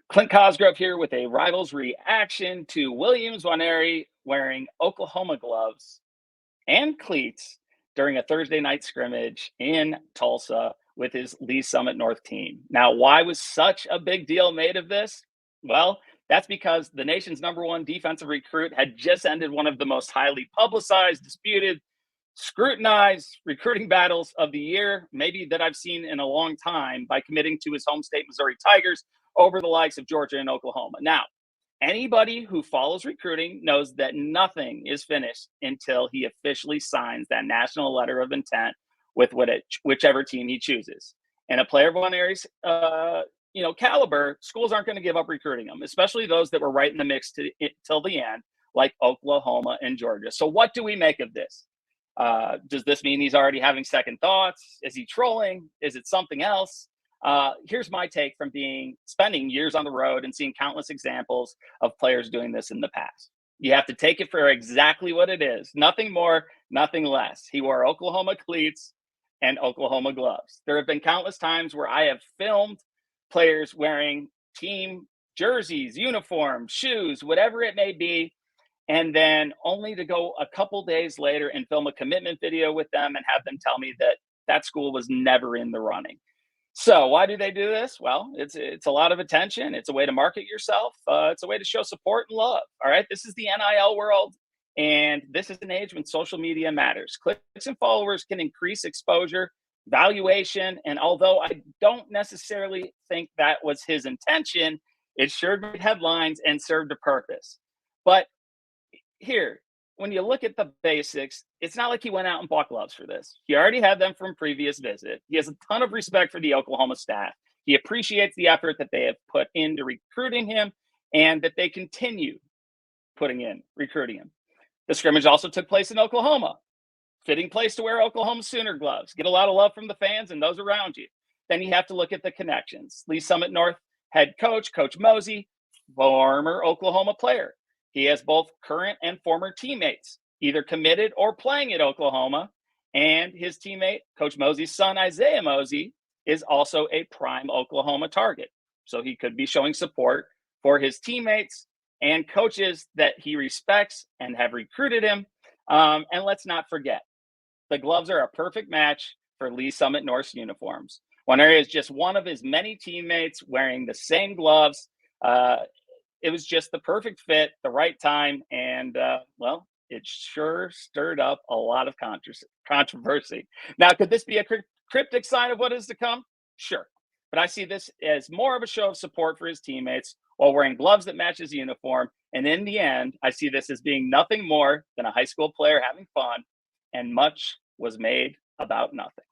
Clint Cosgrove here with a Rivals reaction to Williams Nwaneri wearing Oklahoma gloves and cleats during a Thursday night scrimmage in Tulsa with his Lee Summit North team. Now, why was such a big deal made of this? Well, that's because the nation's number one defensive recruit had just ended one of the most highly publicized, disputed, scrutinized recruiting battles of the year, maybe that I've seen in a long time, by committing to his home state, Missouri Tigers, over the likes of Georgia and Oklahoma. Now, anybody who follows recruiting knows that nothing is finished until he officially signs that national letter of intent with whichever team he chooses. And a player of Nwaneri's caliber, schools aren't going to give up recruiting him, especially those that were right in the mix till the end, like Oklahoma and Georgia. So what do we make of this? Does this mean he's already having second thoughts? Is he trolling? Is it something else? Here's my take from spending years on the road and seeing countless examples of players doing this in the past. You have to take it for exactly what it is. Nothing more, nothing less. He wore Oklahoma cleats and Oklahoma gloves. There have been countless times where I have filmed players wearing team jerseys, uniforms, shoes, whatever it may be, and then only to go a couple days later and film a commitment video with them and have them tell me that that school was never in the running. So why do they do this? Well, it's a lot of attention. It's a way to market yourself. It's a way to show support and love. All right. This is the NIL world. And this is an age when social media matters. Clicks and followers can increase exposure, valuation. And although I don't necessarily think that was his intention, it sure made headlines and served a purpose. But here, when you look at the basics, it's not like he went out and bought gloves for this. He already had them from previous visit. He has a ton of respect for the Oklahoma staff. He appreciates the effort that they have put into recruiting him and that they continue putting in recruiting him. The scrimmage also took place in Oklahoma. Fitting place to wear Oklahoma Sooner gloves. Get a lot of love from the fans and those around you. Then you have to look at the connections. Lee Summit North head coach, Coach Mosey, former Oklahoma player. He has both current and former teammates, either committed or playing at Oklahoma. And his teammate, Coach Mosey's son, Isaiah Mosey, is also a prime Oklahoma target. So he could be showing support for his teammates and coaches that he respects and have recruited him. And let's not forget, the gloves are a perfect match for Lee Summit North's uniforms. Nwaneri is just one of his many teammates wearing the same gloves. It was just the perfect fit, the right time, and well, it sure stirred up a lot of controversy. Now, could this be a cryptic sign of what is to come? Sure, but I see this as more of a show of support for his teammates while wearing gloves that match his uniform. And in the end, I see this as being nothing more than a high school player having fun, and much was made about nothing.